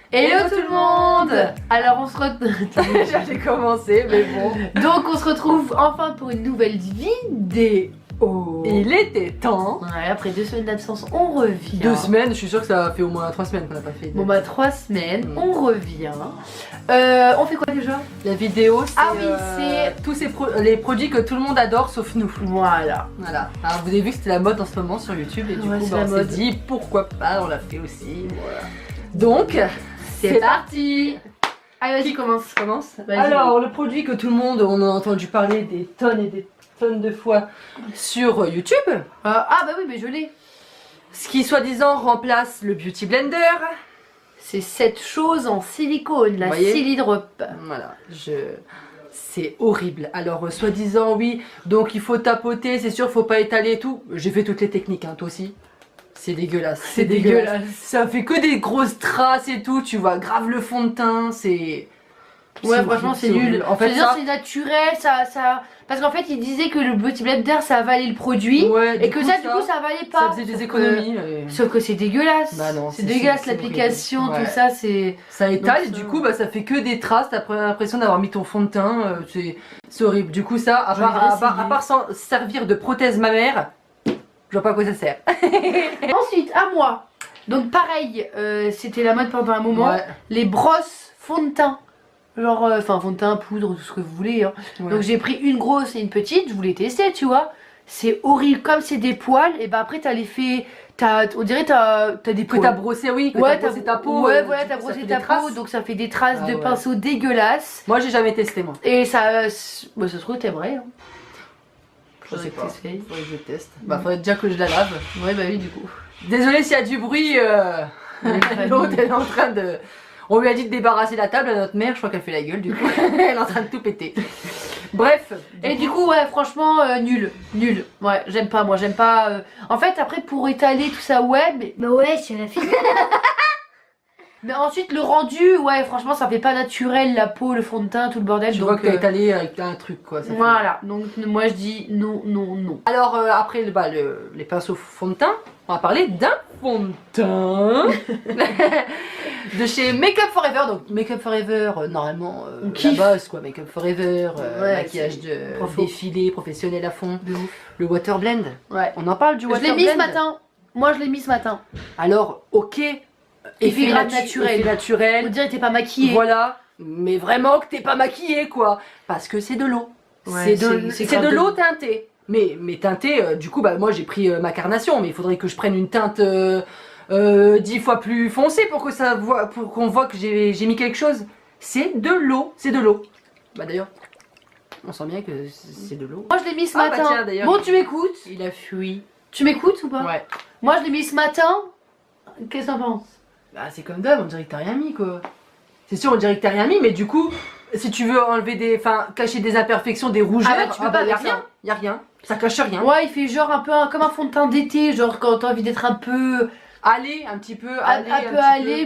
Hello tout le monde. Alors on se retrouve... J'ai commencé mais bon. Donc on se retrouve enfin pour une nouvelle vidéo. Il était temps. Ouais, après 2 semaines d'absence, on revient. 2 semaines, je suis sûre que ça fait au moins 3 semaines qu'on n'a pas fait. Bon bah 3 semaines, on revient. On fait quoi déjà? La vidéo c'est c'est tous les produits que tout le monde adore sauf nous. Voilà. Alors vous avez vu que c'était la mode en ce moment sur YouTube et du coup on s'est dit pourquoi pas, on l'a fait aussi. Voilà. Donc c'est parti. Allez vas-y commence. Alors le produit que tout le monde, on a entendu parler des tonnes et des tonnes de fois sur YouTube. Ah bah oui mais je l'ai. Ce qui soi-disant remplace le Beauty Blender. C'est cette chose en silicone, la Silidrop. Voilà, c'est horrible. Alors soi-disant oui, donc il faut tapoter, c'est sûr, faut pas étaler et tout. J'ai fait toutes les techniques, hein, toi aussi. C'est dégueulasse. C'est dégueulasse. Ça fait que des grosses traces et tout, tu vois, grave le fond de teint, c'est... Ouais franchement c'est nul. En fait c'est naturel, ça... Parce qu'en fait il disait que le Beauty Blender ça avalait le produit et que ça du coup ça avalait pas. Ça faisait des économies. Sauf que c'est dégueulasse. Bah non, c'est dégueulasse l'application, tout ça c'est... Ça étale et du coup bah ça fait que des traces, t'as l'impression d'avoir mis ton fond de teint, c'est horrible. Du coup ça, à part servir de prothèse mammaire, je vois pas à quoi ça sert. Ensuite à moi, donc pareil, c'était la mode pendant un moment, les brosses fond de teint. Genre, enfin fond de teint, poudre, tout ce que vous voulez. Hein. Donc j'ai pris une grosse et une petite, je voulais tester, tu vois. C'est horrible, comme c'est des poils, et bah après t'as l'effet, on dirait t'as des poils. Que t'as brossé, oui, que ouais, t'as brossé ta peau. Ouais, voilà, t'as brossé ta peau, donc ça fait des traces de pinceau dégueulasses. Moi j'ai jamais testé, moi. Et ça se trouve t'aimerais. Hein. Je sais pas, faudrait que je teste. Bah faudrait déjà que je la lave. Ouais bah oui du coup. Désolée s'il y a du bruit, l'autre elle est en train de... On lui a dit de débarrasser la table à notre mère, je crois qu'elle fait la gueule du coup. Elle est en train de tout péter. Bref. Du coup ouais franchement nul. Ouais j'aime pas, moi j'aime pas. En fait après pour étaler tout ça ouais mais... Bah ouais c'est la fille. Mais ensuite le rendu ouais franchement ça fait pas naturel, la peau, le fond de teint, tout le bordel. Je donc, vois que t'as étalé avec un truc quoi. Voilà donc moi je dis non. Alors après les pinceaux fond de teint, on va parler d'un fond de teint de chez Make Up For Ever. Donc Make Up For Ever normalement la base quoi, Make Up For Ever, maquillage de défilé professionnel à fond. Le Water Blend. Ouais. On en parle du Water Blend. Je l'ai mis ce matin. Moi je l'ai mis ce matin. Alors ok. Effet naturel. On dirait que t'es pas maquillée. Voilà. Mais vraiment que t'es pas maquillée quoi. Parce que c'est de l'eau. Ouais, c'est de l'eau teintée. Mais teintée, du coup bah moi j'ai pris ma carnation. Mais il faudrait que je prenne une teinte 10 fois plus foncée pour qu'on voit que j'ai mis quelque chose. C'est de l'eau. C'est de l'eau. Bah d'ailleurs, on sent bien que c'est de l'eau. Moi je l'ai mis ce matin. Bah, tiens, bon tu m'écoutes. Il a fui. Tu m'écoutes ou pas? Ouais. Moi je l'ai mis ce matin. Qu'est-ce que t'en penses? Bah c'est comme d'hab, on dirait que t'as rien mis quoi. C'est sûr on dirait que t'as rien mis mais du coup si tu veux enlever cacher des imperfections, des rougeurs, tu peux pas y a rien. Y a rien. Ça cache rien. Ouais il fait genre un peu comme un fond de teint d'été, genre quand t'as envie d'être un peu... un petit peu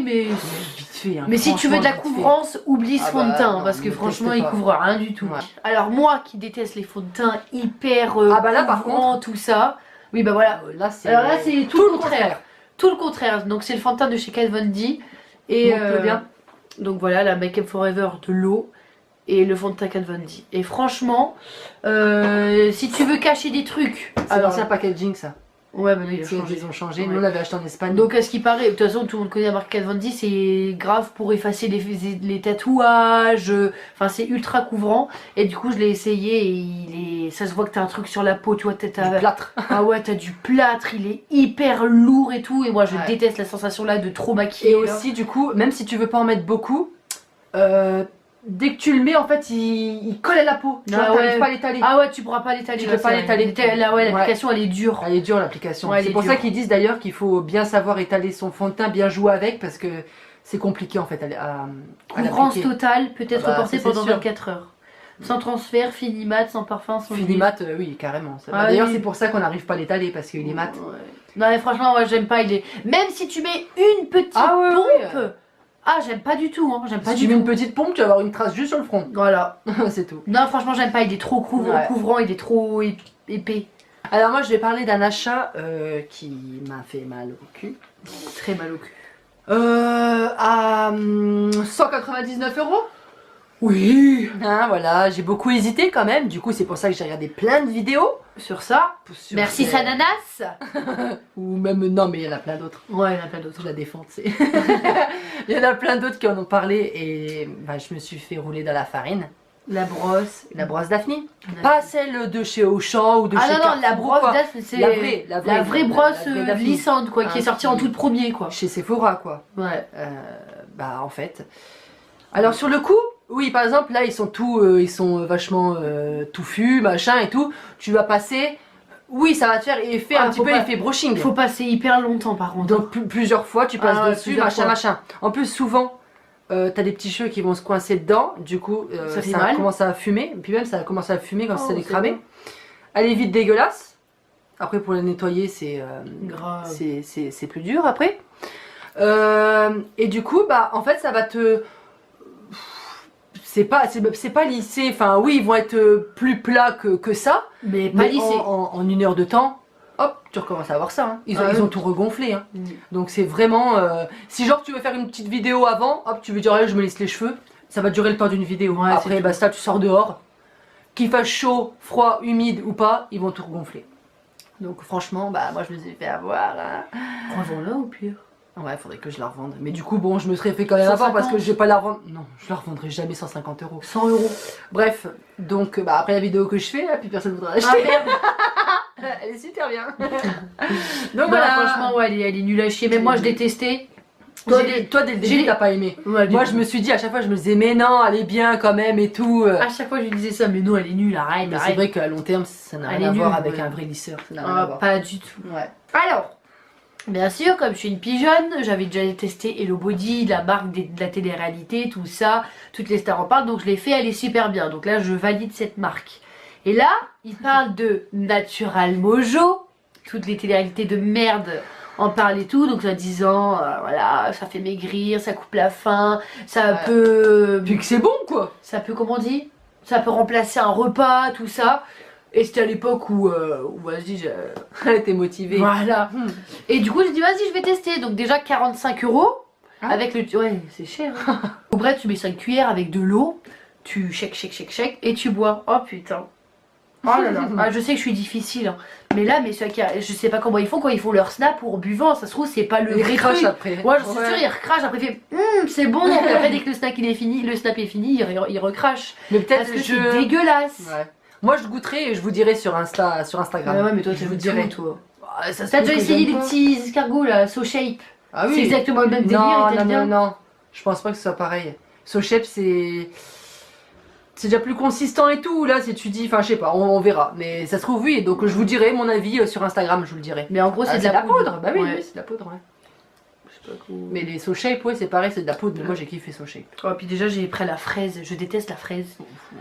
mais vite fait, hein, mais si tu veux de la couvrance, oublie ce fond de teint parce que franchement il couvre rien du tout. Alors moi qui déteste les fonds de teint hyper là par contre tout ça, oui bah voilà, là c'est tout le contraire. Tout le contraire, donc c'est le fond de teint de chez Kat Von D et bien. Donc voilà la Make Up For Ever de l'eau et le fond de teint Kat Von D. Et franchement, si tu veux cacher des trucs, c'est l'ancien packaging ça. Ouais, mais ils ont changé. Nous on l'avait acheté en Espagne. Donc à ce qui paraît, de toute façon tout le monde connaît la marque Kat Von D, c'est grave pour effacer les tatouages, enfin c'est ultra couvrant. Et du coup je l'ai essayé et ça se voit que t'as un truc sur la peau, tu vois, t'as du plâtre. Ah ouais, t'as du plâtre, il est hyper lourd et tout. Et moi je déteste la sensation là de trop maquiller. Et aussi du coup, même si tu veux pas en mettre beaucoup, dès que tu le mets, en fait, il colle à la peau. Tu n'arrives pas à l'étaler. Ah ouais, tu pourras pas l'étaler. Tu peux pas l'étaler. L'application, elle est dure. Elle est dure, l'application. C'est pour ça qu'ils disent d'ailleurs qu'il faut bien savoir étaler son fond de teint, bien jouer avec, parce que c'est compliqué en fait à couvrance totale, peut-être reportée pendant 24 heures. Sans transfert, fini mat, sans parfum, sans fini mat, oui, carrément. D'ailleurs, c'est pour ça qu'on n'arrive pas à l'étaler, parce qu'il est mat. Non, mais franchement, moi, j'aime pas. Même si tu mets une petite pompe... Ah j'aime pas du tout, hein. Si tu mets une petite pompe, tu vas avoir une trace juste sur le front. Voilà. C'est tout. Non franchement j'aime pas, il est trop couvrant, il est trop épais. Alors moi je vais parler d'un achat qui m'a fait mal au cul. Très mal au cul. À 199 €. Oui. Hein, voilà, j'ai beaucoup hésité quand même. Du coup, c'est pour ça que j'ai regardé plein de vidéos sur ça. Merci Sananas. Ou même, non, mais il y en a plein d'autres. Ouais, il y en a plein d'autres. Je la défends, tu sais. Il y en a plein d'autres qui en ont parlé et bah, je me suis fait rouler dans la farine. La brosse. La brosse Daphné. Pas celle de chez Auchan ou de chez Carrefour. Ah non, la brosse Daphné, c'est la vraie brosse lissante, quoi, qui est sortie en tout premier, quoi. Chez Sephora, quoi. Ouais. Bah, en fait. Alors, sur le coup, oui, par exemple, là, ils sont vachement touffus, machin et tout. Tu vas passer. Oui, ça va te faire effet un petit peu effet brushing. Il faut passer hyper longtemps, par contre. Donc, plusieurs fois, tu passes dessus, machin. En plus, souvent. T'as des petits cheveux qui vont se coincer dedans, du coup ça commence à fumer, puis même ça a commencé à fumer quand c'est décramé. Elle est vite dégueulasse. Après pour la nettoyer c'est plus dur après. Et du coup bah en fait ça va te... C'est pas lissé, enfin oui ils vont être plus plats que ça. Mais pas lissé. En 1 heure de temps. Hop, tu recommences à avoir ça. Hein. Ils ont tout regonflé. Hein. Donc c'est vraiment... si genre tu veux faire une petite vidéo avant, hop, tu veux dire allez, je me lisse les cheveux, ça va durer le temps d'une vidéo. Ouais, après, basta, tu sors dehors. Qu'il fasse chaud, froid, humide ou pas, ils vont tout regonfler. Donc franchement, bah moi je me suis fait avoir. Hein. Revends-la au pire. Ouais, faudrait que je la revende. Mais du coup, bon, je me serais fait quand même avoir parce que je vais pas la revendre. Non, je la revendrai jamais 150 €. 100 €. Bref, donc bah, après la vidéo que je fais, là, plus personne voudra acheter. Ah, merde. Elle est super bien. Donc voilà, franchement, ouais, elle est nulle à chier. Même moi, je détestais. Toi, dès le début, t'as pas aimé. Ouais, moi, je me suis dit, à chaque fois, je me disais, mais non, elle est bien quand même et tout. À chaque fois, je lui disais ça, mais non, elle est nulle, arrête. Mais c'est vrai qu'à long terme, ça n'a rien à voir avec un vrai lisseur. Ça n'a rien à voir. Pas du tout. Ouais. Alors, bien sûr, comme je suis une pigeonne, j'avais déjà testé Hello Body, la marque de la télé-réalité, tout ça. Toutes les stars en parlent, donc je l'ai fait, elle est super bien. Donc là, je valide cette marque. Et là, il parle de Natural Mojo. Toutes les télé-réalités de merde en parlent et tout. Donc, en disant, voilà, ça fait maigrir, ça coupe la faim, ça peut... Puis que c'est bon, quoi. Ça peut, comment on dit, ça peut remplacer un repas, tout ça. Et c'était à l'époque où vas-y, j'étais motivée. Voilà. Et du coup, j'ai dit, vas-y, je vais tester. Donc, déjà 45 € avec le... Ouais, c'est cher. Hein. Au bref, tu mets 5 cuillères avec de l'eau. Tu shake et tu bois. Oh putain. Oh là là. Ah, je sais que je suis difficile. Hein. Mais là, mais je sais pas comment ils font quand ils font leur snap pour buvant. Ça se trouve, c'est pas le vrai truc. Après. Ouais, je suis sûre, ils recrachent. Après, il fait c'est bon. Donc, après, dès que le snap est fini, il recrache. Mais peut-être que c'est dégueulasse. Ouais. Moi, je goûterai et je vous dirai sur Instagram. Ouais, mais toi, tu vous dirai, toi. T'as déjà essayé les petits escargots là, So Shape? Ah oui. C'est exactement le même délire. Non. Je pense pas que ce soit pareil. So Shape, c'est déjà plus consistant et tout. Là, si tu dis, enfin, je sais pas, on verra. Mais ça se trouve, oui. Donc, je vous dirai mon avis sur Instagram, je vous le dirai. Mais en gros, c'est de la poudre. Bah oui, c'est de la poudre, ouais. Mais les So Shape, ouais, c'est pareil, c'est de la poudre. Mais moi, j'ai kiffé So Shape. Oh, puis déjà, j'ai pris la fraise. Je déteste la fraise.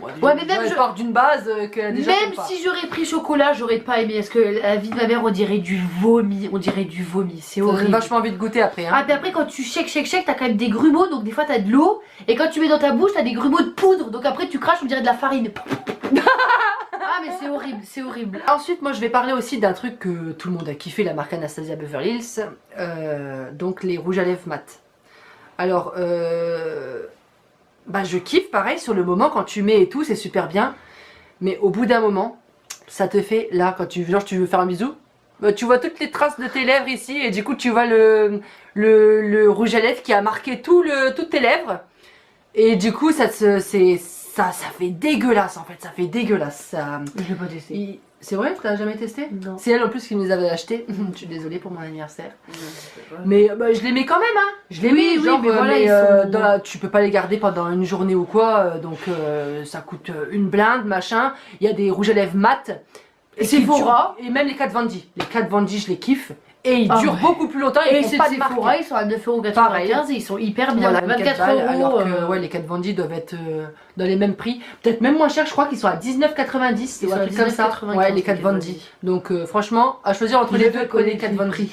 Ouais, mais même je pars d'une base que déjà. Même si j'aurais pris chocolat, j'aurais pas aimé. Parce que la vie de ma mère, on dirait du vomi. C'est horrible. J'ai vachement envie de goûter après. Hein. Ah, puis après, quand tu shake, t'as quand même des grumeaux. Donc, des fois, t'as de l'eau. Et quand tu mets dans ta bouche, t'as des grumeaux de poudre. Donc, après, tu craches, on dirait de la farine. Ah, mais c'est horrible. Ensuite, moi, je vais parler aussi d'un truc que tout le monde a kiffé, la marque Anastasia Beverly Hills. Donc, les rouges à lèvres mat. Alors, bah, je kiffe pareil sur le moment quand tu mets et tout, c'est super bien. Mais au bout d'un moment, ça te fait là, quand tu veux faire un bisou, bah, tu vois toutes les traces de tes lèvres ici. Et du coup, tu vois le rouge à lèvres qui a marqué toutes tes lèvres. Et du coup, ça fait dégueulasse en fait, ça fait dégueulasse. Ça... Je l'ai pas testé. C'est vrai? T'as jamais testé? Non. C'est elle en plus qui me les avait achetés. Je suis désolée pour mon anniversaire. Mais bah, je les mets quand même, hein. Je les mets, genre, mais voilà, tu peux pas les garder pendant une journée ou quoi. Donc ça coûte une blinde, machin. Il y a des rouges à lèvres mat. Et Sephora. Et même les Kat Von D. Les Kat Von D, je les kiffe. Et ils durent beaucoup plus longtemps et ils font pas de marque. Ils sont à 9,95 € et ils sont hyper bien. Voilà, 24 €. Alors que ouais, les Kat Von D doivent être dans les mêmes prix. Peut-être même moins cher, je crois qu'ils sont à 19,90 € ou un truc comme ça. Ouais, les Kat Von D. Donc franchement, à choisir entre les deux, connaît Kat Von D.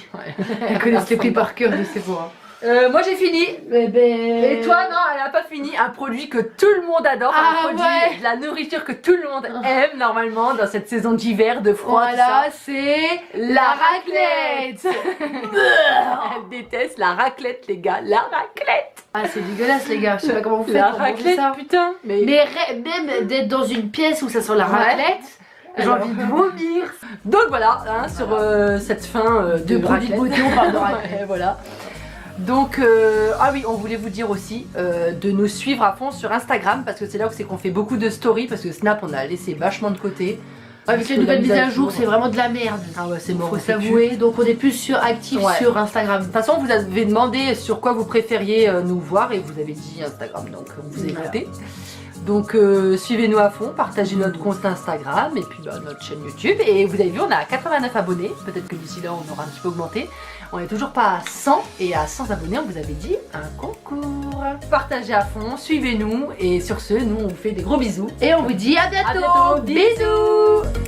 Elles connaissent les prix par cœur de Sephora. Moi j'ai fini. Et toi non, elle a pas fini. Un produit que tout le monde adore, un produit de la nourriture que tout le monde aime normalement dans cette saison d'hiver, de froid. Voilà, c'est la raclette. Elle déteste la raclette les gars, la raclette. Ah c'est dégueulasse les gars, je sais pas comment vous faites la pour manger raclette, ça. putain. Mais même d'être dans une pièce où ça sent la raclette, j'ai envie de vomir. Donc voilà, hein, sur cette fin de produits de beauté, on parle de raclette. Ouais, voilà. Donc, ah oui, on voulait vous dire aussi de nous suivre à fond sur Instagram parce que c'est là où c'est qu'on fait beaucoup de stories parce que Snap on a laissé vachement de côté. Avec les nouvelles mises à jour, c'est vraiment de la merde. Ah ouais, c'est mort. Faut s'avouer. Donc on est plus actif sur Instagram. De toute façon, vous avez demandé sur quoi vous préfériez nous voir et vous avez dit Instagram, donc vous avez écouté. Donc suivez-nous à fond, partagez notre compte Instagram et puis notre chaîne YouTube. Et vous avez vu, on a 89 abonnés. Peut-être que d'ici là, on aura un petit peu augmenté. On n'est toujours pas à 100 et à 100 abonnés, on vous avait dit un concours. Partagez à fond, suivez-nous et sur ce, nous on vous fait des gros bisous. Et on vous dit à bientôt. Bisous.